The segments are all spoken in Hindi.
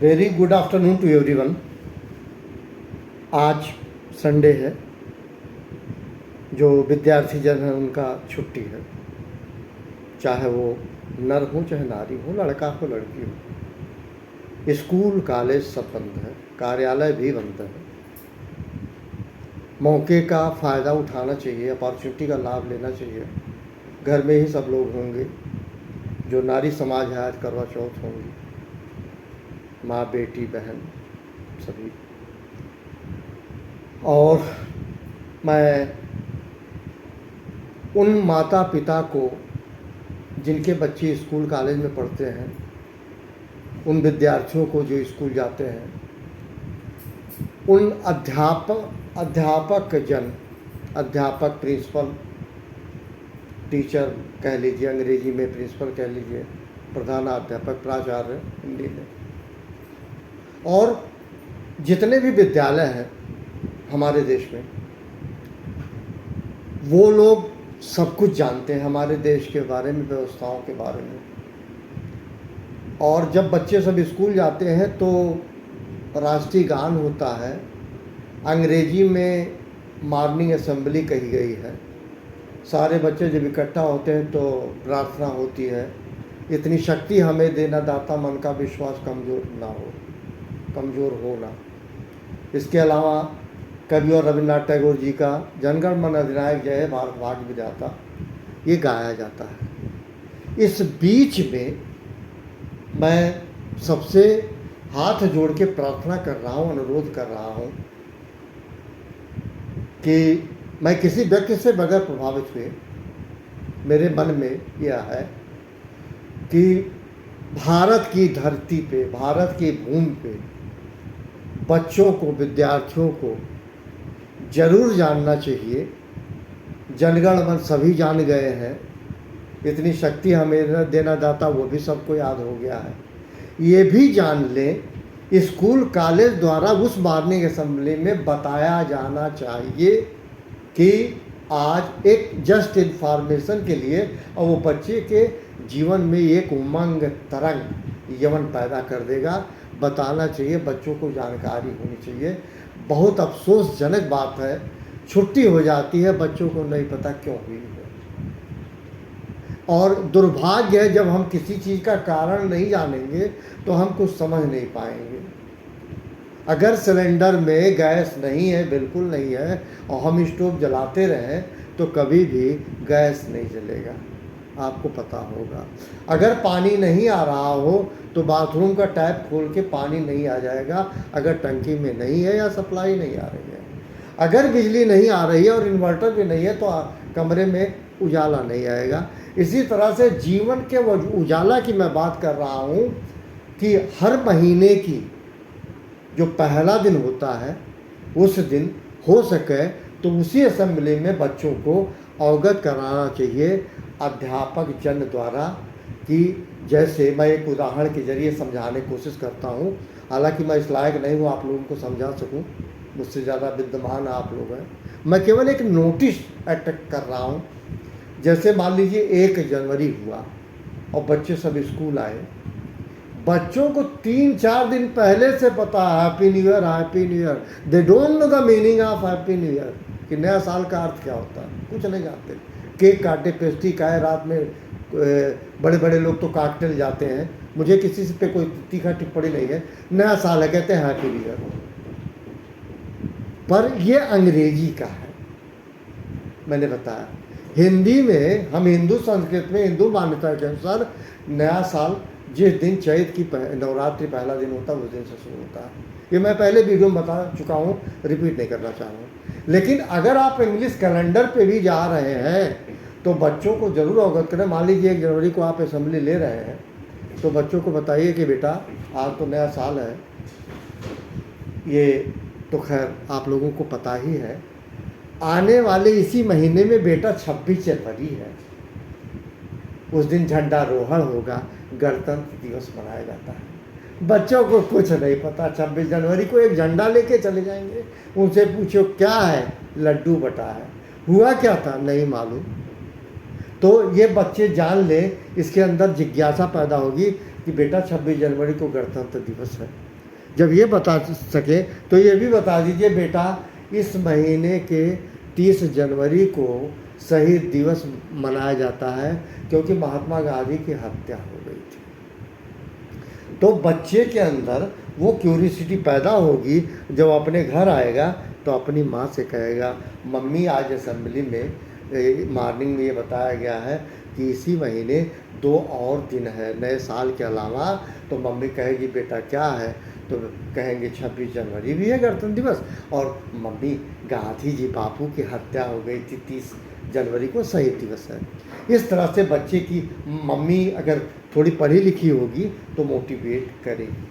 Very good afternoon to everyone. आज संडे है, जो विद्यार्थी जन है उनका छुट्टी है, चाहे वो नर हो चाहे नारी हो, लड़का हो लड़की हो। स्कूल कॉलेज सब बंद है, कार्यालय भी बंद है। मौके का फ़ायदा उठाना चाहिए, अपॉर्चुनिटी का लाभ लेना चाहिए। घर में ही सब लोग होंगे। जो नारी समाज है आज करवा चौथ होंगी, माँ बेटी बहन सभी। और मैं उन माता पिता को जिनके बच्चे स्कूल कॉलेज में पढ़ते हैं, उन विद्यार्थियों को जो स्कूल जाते हैं, उन अध्यापक प्रिंसिपल, टीचर कह लीजिए, अंग्रेजी में प्रिंसिपल कह लीजिए, प्रधानाध्यापक, प्राचार्य हिंदी में, और जितने भी विद्यालय हैं हमारे देश में, वो लोग सब कुछ जानते हैं हमारे देश के बारे में, व्यवस्थाओं के बारे में। और जब बच्चे सब स्कूल जाते हैं तो राष्ट्रीय गान होता है, अंग्रेजी में मॉर्निंग असेंबली कही गई है। सारे बच्चे जब इकट्ठा होते हैं तो प्रार्थना होती है, इतनी शक्ति हमें देना दाता, मन का विश्वास कमज़ोर हो ना। इसके अलावा कवि और रविन्द्रनाथ टैगोर जी का जनगण मन अधिनायक जय हे भारत भाग्य विधाता ये गाया जाता है। इस बीच में मैं सबसे हाथ जोड़ के प्रार्थना कर रहा हूँ, अनुरोध कर रहा हूँ कि मैं किसी व्यक्ति से बगैर प्रभावित हुए, मेरे मन में यह है कि भारत की धरती पे, भारत की भूमि पे बच्चों को, विद्यार्थियों को जरूर जानना चाहिए। जनगण मन सभी जान गए हैं, इतनी शक्ति हमें देना दाता वो भी सबको याद हो गया है। ये भी जान लें, स्कूल कॉलेज द्वारा उस मॉर्निंग असेंबली में बताया जाना चाहिए कि आज एक जस्ट इन्फॉर्मेशन के लिए, और वो बच्चे के जीवन में एक उमंग, तरंग, यवन पैदा कर देगा। बताना चाहिए, बच्चों को जानकारी होनी चाहिए। बहुत अफसोसजनक बात है, छुट्टी हो जाती है, बच्चों को नहीं पता क्यों हुई है। और दुर्भाग्य है, जब हम किसी चीज़ का कारण नहीं जानेंगे तो हम कुछ समझ नहीं पाएंगे। अगर सिलेंडर में गैस नहीं है, बिल्कुल नहीं है, और हम स्टोव जलाते रहें तो कभी भी गैस नहीं जलेगा, आपको पता होगा। अगर पानी नहीं आ रहा हो तो बाथरूम का टैप खोल के पानी नहीं आ जाएगा, अगर टंकी में नहीं है या सप्लाई नहीं आ रही है। अगर बिजली नहीं आ रही है और इन्वर्टर भी नहीं है तो कमरे में उजाला नहीं आएगा। इसी तरह से जीवन के वो उजाला की मैं बात कर रहा हूँ कि हर महीने की जो पहला दिन होता है, उस दिन हो सके तो उसी असेंबली में बच्चों को अवगत कराना चाहिए अध्यापक जन द्वारा, कि जैसे मैं एक उदाहरण के जरिए समझाने की कोशिश करता हूँ। हालांकि मैं इस लायक नहीं हूँ आप लोगों को समझा सकूँ, मुझसे ज़्यादा विद्वान आप लोग हैं। मैं केवल एक नोटिस अटैक कर रहा हूँ। जैसे मान लीजिए 1 जनवरी हुआ और बच्चे सब स्कूल आए, बच्चों को 3-4 दिन पहले से पता है happy new year, happy new year. They don't know the meaning of happy new year, कि नया साल का अर्थ क्या होता है, कुछ नहीं जानते। केक काटे, पेस्ट्री खाए, रात में बड़े बड़े लोग तो काटने जाते हैं। मुझे किसी से पे कोई तीखा टिप्पणी नहीं है, नया साल है कहते हैं हैप्पी न्यू ईयर, पर ये अंग्रेजी का है। मैंने बताया हिंदी में, हम हिंदू संस्कृत में, हिंदू मान्यता के अनुसार नया साल जिस दिन चैत की नवरात्रि पहला दिन होता है उस दिन से शुरू होता है। ये मैं पहले वीडियो में बता चुका हूँ, रिपीट नहीं करना चाहूँगा। लेकिन अगर आप इंग्लिश कैलेंडर पे भी जा रहे हैं तो बच्चों को ज़रूर अवगत करें। मान लीजिए 1 जनवरी को आप असेंबली ले रहे हैं तो बच्चों को बताइए कि बेटा आज तो नया साल है। ये तो खैर आप लोगों को पता ही है। आने वाले इसी महीने में बेटा 26 जनवरी है, उस दिन झंडारोहण होगा, गणतंत्र दिवस मनाया जाता है। बच्चों को कुछ नहीं पता, 26 जनवरी को एक झंडा लेके चले जाएंगे। उनसे पूछो क्या है, लड्डू बटा है, हुआ क्या था नहीं मालूम। तो ये बच्चे जान लें, इसके अंदर जिज्ञासा पैदा होगी कि बेटा 26 जनवरी को गणतंत्र दिवस है। जब ये बता सके तो ये भी बता दीजिए बेटा इस महीने के 30 जनवरी को शहीद दिवस मनाया जाता है क्योंकि महात्मा गांधी की हत्या हो गई थी। तो बच्चे के अंदर वो क्यूरियोसिटी पैदा होगी, जब अपने घर आएगा तो अपनी माँ से कहेगा मम्मी आज असेंबली में मॉर्निंग में ये बताया गया है कि इसी महीने 2 और दिन है नए साल के अलावा। तो मम्मी कहेगी बेटा क्या है, तो कहेंगे 26 जनवरी भी है गणतंत्र दिवस, और मम्मी गांधी जी बापू की हत्या हो गई थी 30 जनवरी को शहीद दिवस है। इस तरह से बच्चे की मम्मी अगर थोड़ी पढ़ी लिखी होगी तो मोटिवेट करेगी,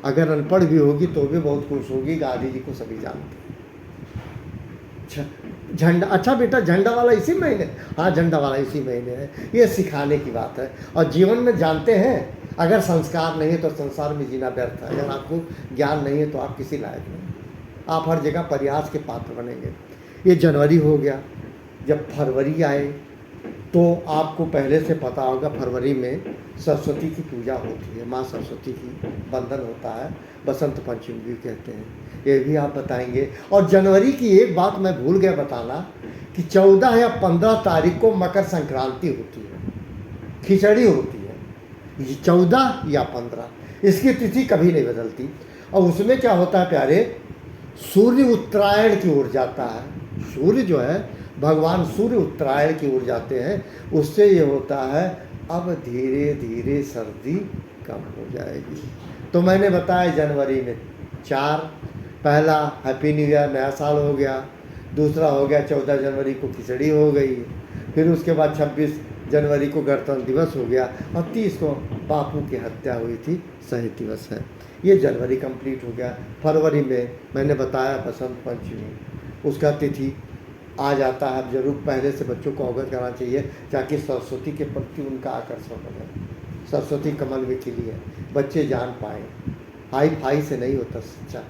अगर अनपढ़ भी होगी तो भी बहुत खुश होगी, गांधी जी को सभी जानते हैं। झंडा, अच्छा बेटा झंडा वाला इसी महीने, हाँ झंडा वाला इसी महीने है, ये सिखाने की बात है। और जीवन में जानते हैं अगर संस्कार नहीं है तो संसार में जीना व्यर्थ है। अगर आपको ज्ञान नहीं है तो आप किसी लायक नहीं, आप हर जगह प्रयास के पात्र बनेंगे। ये जनवरी हो गया। जब फरवरी आए तो आपको पहले से पता होगा फरवरी में सरस्वती की पूजा होती है, माँ सरस्वती की बंधन होता है, बसंत पंचमी भी कहते हैं, ये भी आप बताएंगे। और जनवरी की एक बात मैं भूल गया बताना कि 14 या 15 तारीख को मकर संक्रांति होती है, खिचड़ी होती है। ये 14 या 15 इसकी तिथि कभी नहीं बदलती। और उसमें क्या होता है प्यारे, सूर्य उत्तरायण की ओर जाता है। सूर्य जो है भगवान सूर्य उत्तरायण की ओर जाते हैं, उससे ये होता है अब धीरे धीरे सर्दी कम हो जाएगी। तो मैंने बताया जनवरी में 4, पहला हैप्पी न्यू ईयर नया साल हो गया, दूसरा हो गया 14 जनवरी को खिचड़ी हो गई, फिर उसके बाद 26 जनवरी को गणतंत्र दिवस हो गया, और 30 को बापू की हत्या हुई थी, शहीद दिवस है। ये जनवरी कंप्लीट हो गया। फरवरी में मैंने बताया बसंत पंचमी, उसका तिथि आ जाता है। जरूर पहले से बच्चों को अवगत करना चाहिए ताकि सरस्वती के प्रति उनका आकर्षण हो जाए। सरस्वती कमल में खिली है, बच्चे जान पाएँ। हाई फाई से नहीं होता शिक्षा,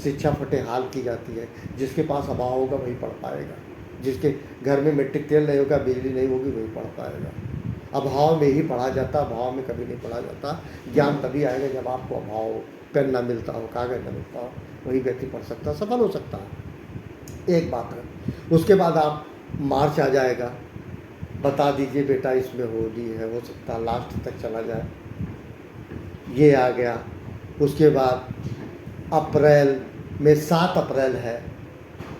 शिक्षा फटेहाल की जाती है। जिसके पास अभाव होगा वही पढ़ पाएगा, जिसके घर में मिट्टी तेल नहीं होगा, बिजली नहीं होगी, वही पढ़ पाएगा। अभाव में ही पढ़ा जाता, अभाव में कभी नहीं पढ़ा जाता। ज्ञान तभी आएगा जब आपको अभाव हो, पेन ना मिलता हो, कागज़ ना मिलता हो, वही व्यक्ति पढ़ सकता, सफल हो सकता है। एक बात है। उसके बाद आप मार्च आ जाएगा, बता दीजिए बेटा इसमें होली है, हो सकता है लास्ट तक चला जाए, ये आ गया। उसके बाद अप्रैल में 7 अप्रैल है,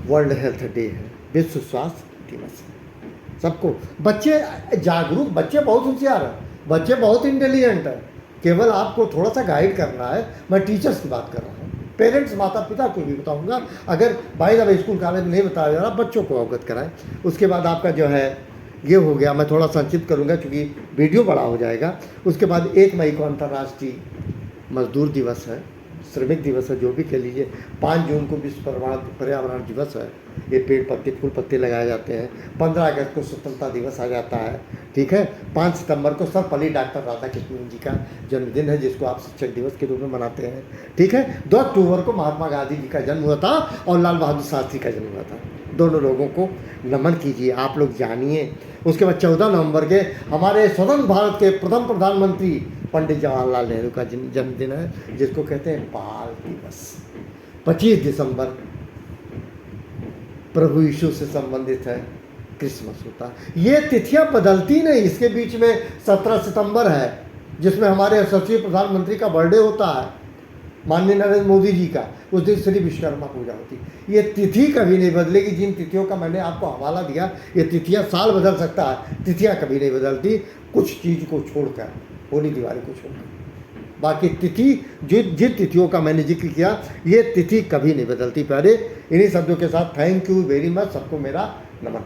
वर्ल्ड हेल्थ डे है, विश्व स्वास्थ्य दिवस है। सबको बच्चे जागरूक, बच्चे बहुत होशियार हैं, बच्चे बहुत इंटेलिजेंट हैं, केवल आपको थोड़ा सा गाइड करना है। मैं टीचर्स की बात कर रहा हूँ, पेरेंट्स माता पिता को भी बताऊंगा। अगर भाई जब स्कूल कॉलेज में नहीं बताया जा रहा, बच्चों को अवगत कराएं। उसके बाद आपका जो है ये हो गया, मैं थोड़ा संक्षिप्त करूंगा क्योंकि वीडियो बड़ा हो जाएगा। उसके बाद 1 मई को अंतर्राष्ट्रीय मजदूर दिवस है, श्रमिक दिवस है, जो भी कह लीजिए। 5 जून को विश्व पर्यावरण दिवस है, ये पेड़ पत्ते फूल पत्ते लगाए जाते हैं। 15 अगस्त को स्वतंत्रता दिवस आ जाता है, ठीक है। 5 सितंबर को सर्वपल्ली डॉक्टर राधाकृष्णन जी का जन्मदिन है, जिसको आप शिक्षक दिवस के रूप में मनाते हैं, ठीक है। 2 अक्टूबर को महात्मा गांधी जी का जन्म हुआ था और लाल बहादुर शास्त्री का जन्म हुआ था। दोनों लोगों को नमन कीजिए, आप लोग जानिए। उसके बाद 14 नवंबर के हमारे स्वतंत्र भारत के प्रथम प्रधानमंत्री पंडित जवाहरलाल नेहरू का जन्मदिन है, जिसको कहते हैं बाल दिवस। 25 दिसंबर प्रभु यीशु से संबंधित है, क्रिसमस होता है। ये तिथियां बदलती नहीं। इसके बीच में 17 सितंबर है, जिसमें हमारे यशस्वी प्रधानमंत्री का बर्थडे होता है, माननीय नरेंद्र मोदी जी का। उस दिन श्री विश्वकर्मा पूजा होती है। ये तिथि कभी नहीं बदलेगी। जिन तिथियों का मैंने आपको हवाला दिया, ये तिथियां साल बदल सकता है, तिथियां कभी नहीं बदलती, कुछ चीज़ को छोड़कर, होली दिवाली को छोड़कर। बाकी तिथि जिन तिथियों का मैंने जिक्र किया, ये तिथि कभी नहीं बदलती। प्यारे, इन्हीं शब्दों के साथ थैंक यू वेरी मच, सबको मेरा नमन।